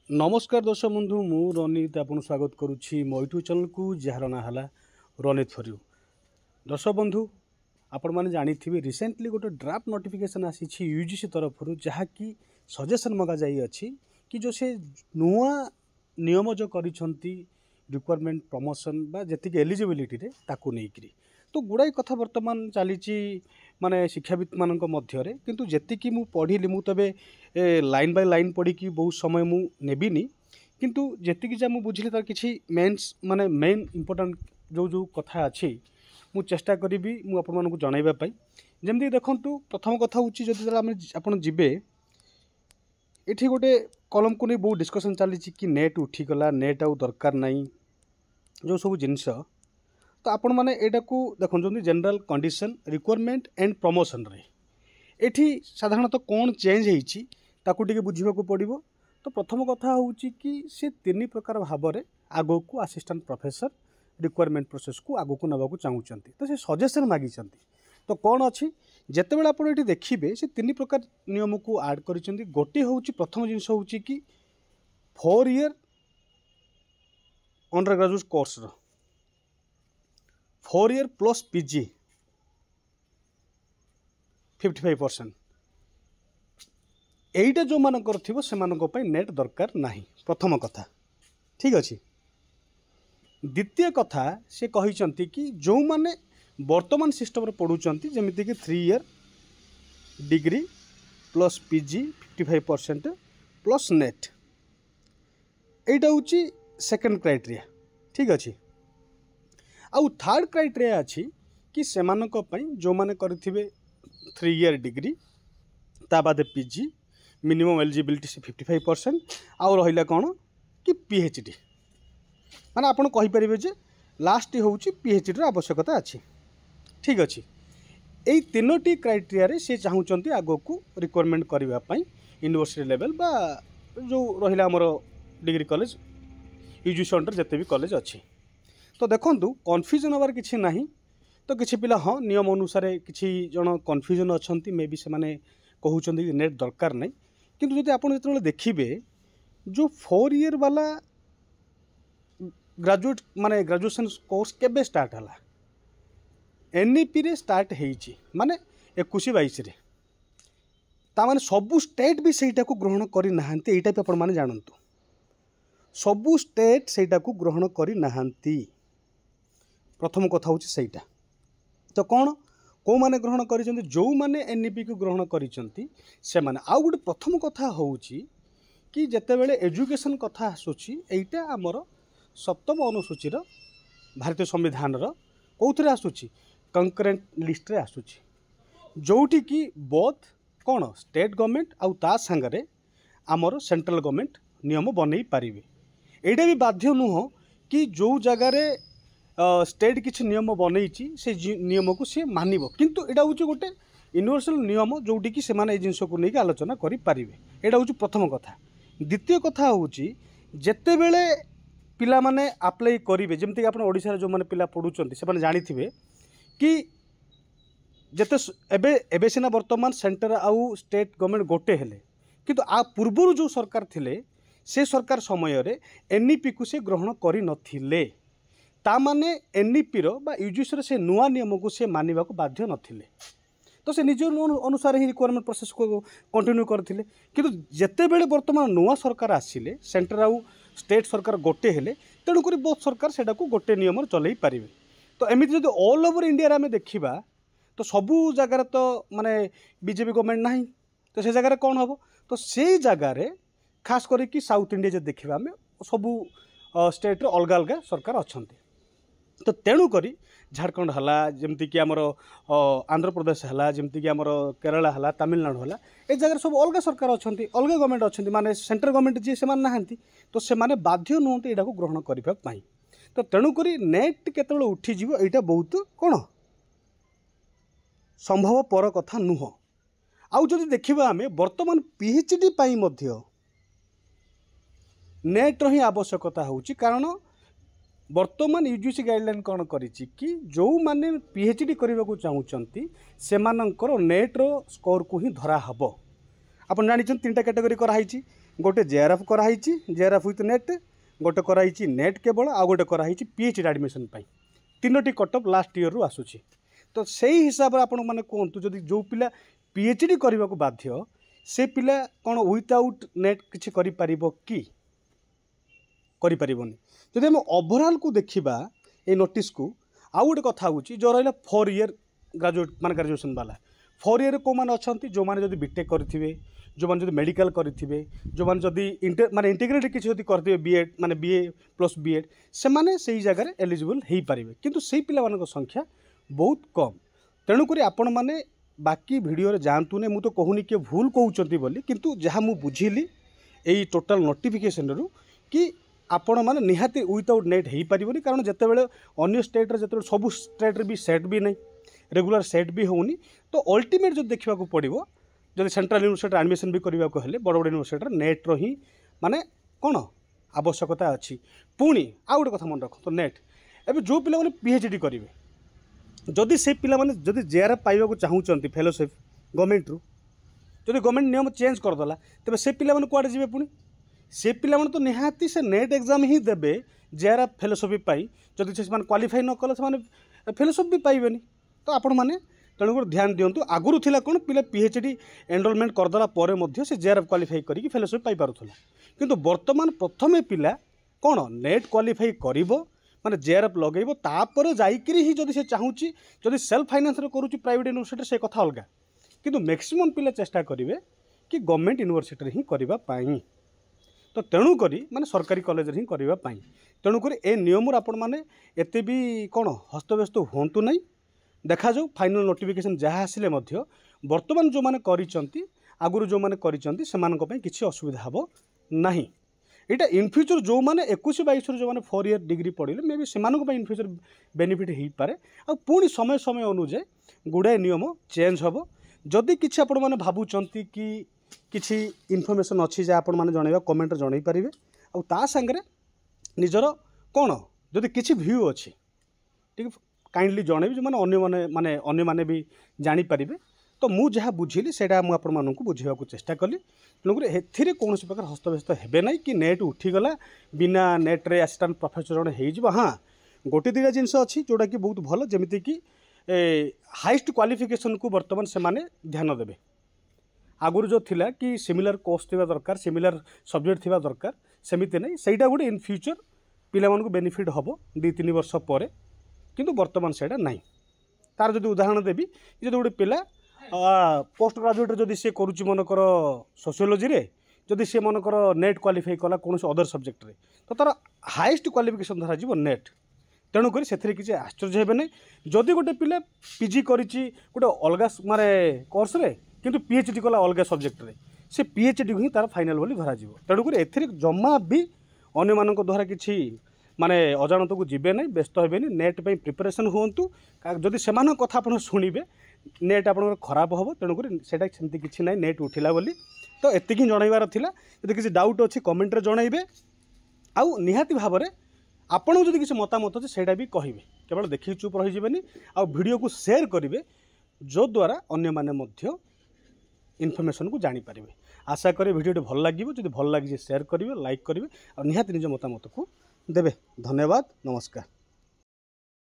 नमस्कार दर्शक बंधु मु रनीत आपन स्वागत करुच्ची मो यूट्यूब चैनल को जार ना है रनीत फॉर यू। दर्शक बंधु आपण मैंने जानी रिसेंटली गोटे ड्राफ्ट नोटिफिकेशन आसी यूजीसी तरफ जहाँकि सजेसन मगा जाई अच्छी कि जो से नुआ नियम जो करिसेंती रिक्वायरमेंट प्रमोशन बा जेतिक एलिजिबिलिटी रे ताकू नहीं तो गुड़ाई कथा बर्तमान चली माने शिक्षाविद मान मध्य किंतु जेतिकी मु पढ़िली मु तबे लाइन बाय लाइन पढ़ी कि बहुत समय मु नेबिनी किंतु जेतिकी जा मु बुझिली तार किछि मेन्स माने मेन इंपोर्टेंट जो जो कथा अछि मु चेष्टा करी मु आपन मानकु जणाइबा पई। जेमति देखंतु प्रथम कथा होछि जदि हम आपन जिबे एठी गोटे कलम को नहीं बहुत डिस्कशन चली कि नेट उठी गला नेट आउ दरकार नहीं जो सब जिनस तो आपण माने एटा को देखो general condition requirement and promotion रे एठी साधारणतः कौन चेंज होईची ताकू टिके बुझिबा को पड़िबो। तो प्रथम कथा होउची कि से तीन प्रकार भाव में आगो को असिस्टेंट प्रोफेसर रिक्वायरमेंट प्रोसेस को आगो को नबा को चाहूचंती तो से सजेशन मागिचंती। तो कौन अच्छी जितेबाला आप ये देखिए से तीन प्रकार नियम को आड कर गोटे हूँ प्रथम जिनस हूँ कि 4 year under graduate course 4 year plus PG 55% एटा जो मानकर थी से नेट दरकार नहीं प्रथम कथा ठीक अच्छे। द्वितीय कथा से कहते कि जो माने वर्तमान सिस्टम रे पढ़ुचंती जेमिति कि 3 year degree plus PG 55% plus net एटा होची सेकंड क्राइटेरिया ठीक अच्छे। आउ थर्ड क्राइटेरिया अच्छी कि सेमानक पई जो माने करथिबे 3 ईयर डिग्री ता बाद पीजी मिनिमम एलिजिबिलिटी से 55% आउ रहिला कौन कि पीएचडी माने आपण कहि परिबे जे लास्ट होउची पीएचडी रो आवश्यकता अछि ठीक अच्छे। यही तीनोटी क्राइटेरिया रे से चाहूँगी आग को रिक्वायरमेंट करने यूनिवर्सिटी लेवल बा जो रहा आमर डिग्री कॉलेज यूजीसी अंडर जिते भी कॉलेज अच्छी। तो देखंतु कन्फ्यूजन हबार किसी ना तो किसी पिला हाँ नियम अनुसार किसी जन कन्फ्यूजन अच्छा मे बी से कहते नेट दरकार नहीं किंतु जब आप जो देखिए जो 4 ईयर वाला ग्रेजुएट माने ग्रेजुएशन कोर्स केबे स्टार्ट है एनईपी रे स्टार्ट होईची माने 21-22 रे तामाने सबू स्टेट भी सेटा को ग्रहण करी नाहंती एटा भी आपण माने जानंतु सबू स्टेट सेटा को ग्रहण करी नाहंती प्रथम कथा होची सेटा। तो कौन को माने ग्रहण करिसेंती जो माने एनईपी को ग्रहण करिसेंती से माने आउ गुटे प्रथम कथा होची कि जेते बेले एजुकेशन कथा आसुची एटा हमर सप्तम अनुसूची रो भारतीय संविधान रो कौथरे आसुची कंकरेंट लिस्ट रे आसुची जोटी की बोथ कौन स्टेट गवर्नमेंट आउ ता संगरे आमर सेंट्रल गवर्नमेंट नियम बनै पारिबे। एटा भी बाध्य नुह कि जो जगार स्टेट किसी नियम बनईची से नियम को सी मानिब किंतु एटा हूँ गोटे यूनिवर्सल नियम जोटी कि से जिनस को लेकिन आलोचना करें एटा हूँ प्रथम कथा। द्वितीय कथा हूँ जेते बेले पिला माने अप्लाई करेंगे जमती आप ओडिशा जो मैंने पिला पढ़ुंट से जानी कि जेते एबे एबे सिना वर्तमान सेंटर आउ स्टेट गवर्नमेंट गोटे हेले किंतु आ पूर्व जो सरकार थिले से सरकार समय रे एनईपी को से ग्रहण करि नथिले ता माने एनईपी रो बा यूजीसी से नुआ नियम को से मानिबा को बाध्य नथिले तो से निज अनुसार ही रिक्वायरमेंट प्रोसेस को कंटिन्यू करथिले किंतु जेते बेले वर्तमान नुआ सरकार आसिले सेंटर आउ स्टेट सरकार गोटे हेले तेणु करी बहुत सरकार सेटा को गोटे नियम चलई पारिबे। तो एमती जब ऑल ओवर इंडिया आम देखा तो सबू जगार तो माने बीजेपी गवर्नमेंट ना तो से जगह कौन हम तो से जगार खास करके साउथ इंडिया जब देखा आम सबू स्टेट रे अलग अलग सरकार अच्छा तो तेणुक झारखंड है जमती कि आमर आंध्र प्रदेश है जमती कि आमर केरला है तमिलनाडु है ए जगह सब अलग सरकार अच्छा अलग गवर्नमेंट अच्छा माने सेंट्रल गवर्नमेंट जी से नहांती तो से बाध्य नुहति यहाँ ग्रहण करने तो तेणुक नेट केतବେଳେ उठीଯିव एटा बहुत कौन संभव पर कथा नुह। आउ जदि देखिबा आमे वर्तमान पीएचडी पाई मध्य नेट रो ही आवश्यकता होची कारण वर्तमान यूजीसी गाइडलाइन कौन करिछि कि जो माने पीएचडी करबा को चाहूचंती सेमानकर नेट रो स्कोर को ही धरा हबो। आपण जानिछन तीनटा कैटेगरी कराइछि गोटे जेआरएफ कराई जेआरएफ विथ नेट गोटे कराई नेट केवल आ गोटे कराई पीएचडी एडमिशन पाई तीनोटी कटअप लास्ट ईयर रु आसूची तो सही हिसाब से आपण मैंने कहतु जदि जो पिला पीएचडी करने को बाध्य से पिला कौन विदाउट नेट किसी कि करें जदि आम ओभरऑल को देखा ये नोटिस को आउ गोटे कथा हूँ जो रहा 4 ईयर ग्रेजुएट मान ग्रेजुएशन वाला 4 ईयर कौ मैंने अच्छा जो मैंने जब बीटेक करेंगे जो मैंने मेडिकल करेंगे जो मैंने जदि माने इंटीग्रेटेड किसी करेंगे बीएड माने बीए प्लस बीएड से माने सही जगह एलिजिबल हो पारे किंतु से पिला संख्या बहुत कम तेणुक आपण मैंने बाकी भिडियो जातु नहीं मुझे कहूनी किए भूल कहते बोली किंतु जहाँ मुझे बुझिली यही टोटाल नोटिफिकेशन रु कि आपण मैंने निहाती विदाउट नेट हो पारे कारण जितेबाला अन्य स्टेट्रे जो सब स्टेट्रे भी सेट भी नहीं रेगुलर सेट भी होनी तो अल्टीमेट जो देखा पड़ो जब सेंट्रल यूनिवर्सिटी एडमिशन भी करने को हेल्ले बड़ बड़ यूनिवर्सिटी नेट्र ही माने कौन आवश्यकता अच्छी पुणी आउ गोटे कथा मन रख तो नेट एवं जो पिला माने पीएचडी करेंगे जदि से पिला माने जदि जेआरएफ पाइबा चाहूँगी फेलोशिप गवर्नमेंट रु जदि गवर्नमेंट नियम चेंज करदेला तेज से पिला माने कुआडे जीवे पुणी से पिला माने तो निहाती से नेट एग्जाम ही देबे जेआरएफ फेलोशिप पाई जदि से क्वालिफाई न कले से फेलोशिप भी पाइबेनी तो आपण मैंने तेणुक ध्यान दिंतु आगुरी थिला कौन पिला पीएचडी एनरोलमेंट करदेला पर मध्य से जेआरएफ क्वालिफाई करके फेलोशिप पाई पारुथला किंतु वर्तमान प्रथमे पिला कौन नेट क्वालिफाई करिवो माने जेआरएफ लगेइबो तापर जाइकरी ही जदि से चाहूची जदि सेल्फ फाइनेंस रे करूची प्राइवेट यूनिवर्सिटी से कथा अलगा किंतु मैक्सिमम पिला चेष्टा करिवे कि गवर्नमेंट यूनिवर्सिटी रे ही करबा पाई तो तेणु करी माने सरकारी कॉलेज रे ही करबा पाई तेणु करी ए नियम आपण माने एते भी कौन हस्तव्यस्त होंतु नहीं देखा जाऊ फाइनल नोटिफिकेशन जहाँ आसिले मध्य वर्तमान जो माने करिसंती आगुरु जो माने करिसंती सेमानक पई किछि असुविधा हबो नाही यहाँ इन फ्यूचर जो मैंने 21-22 जो मैंने 4 ईयर डिग्री पढ़े मे भी से इन फ्यूचर बेनिफिट हो पारे आ पुणी समय समय अनुଯାयी गुड़ाए नियम चेंज हम जदि किसी आपण मैंने भावुंट कि किसी इनफर्मेशन अच्छी जहाँ आपण मैंने जनइबा कमेंट जन पारे आ सांगे निजर कौन जदि किसी व्यू अच्छी ठीक काइंडली जनइबी जो मैंने अन्य माने भी जानीपारे तो मु जहाँ बुझिली से मुझे बुझेगा चेष्टा कली तेणुक एथिरे कौन प्रकार हस्तव्यस्त हेबे ना कि नेट उठीगला बिना नेट्रे आसिस्टांट प्रोफेसर जड़े हो हाँ गोटे दुटा जिनस अच्छी जोटा कि बहुत भल जमीती कि हाइस्ट क्वालिफिकेशन को बर्तमान से माने ध्यान देवे आगुरी जो थिला कि सिमिलर कोर्स थिबा दरकार सिमिलर सब्जेक्ट थिबा दरकार सेमिति नहीं सेटा गोटे इन फ्यूचर पिला मानकु बेनिफिट हबो 2-3 वर्ष पर किंतु बर्तमान सेटा नहीं तार जदि उदाहरण देबी जदि गोटे पिला पोस्ट ग्रेजुएट जदि सी करुच्ची मनकर सोशियोलोजी रे जदि सी मनकर नेट क्वालिफाई कला कौन अदर सब्जेक्ट रे तो तार हाईएस्ट क्वालिफिकेशन धरा जीव नेट तेणुक से किसी आश्चर्य हे ना जदि गोटे पिला पीजी करिछि गोटे अलग माने कोर्स रे किंतु पीएचडी कला अलग सब्जेक्ट रे से पीएचडी ही तार फाइनल बोली धरा जीव तेणुक एथिरे जमा भी अन्य मानक द्वारा किछि माने अजाणत को जीवे नहीं व्यस्त हेबे नेट पे प्रिपरेशन हुंतु जदि सेमान कथा आपण शुणिबे नेट आप खराब हम तेणुक सेमती किसी ना नेट उठिला बोली तो एतिक जनइबार थिला यदि किसी डाउट अच्छी कमेंट रे जनइबे आउ निहाती भाव में आपन जदि किसी मतामत अच्छे सेटा भी कहिबे केवल देखि चुप रही आ वीडियो को शेयर करेंगे जो द्वारा अन्य माने मध्य इनफर्मेशन को जानी पारिबे आशा करी वीडियो भल लगे जदि भल लगी शेयर करेंगे लाइक करेंगे और निहाती निज मतामत को देवे धन्यवाद नमस्कार।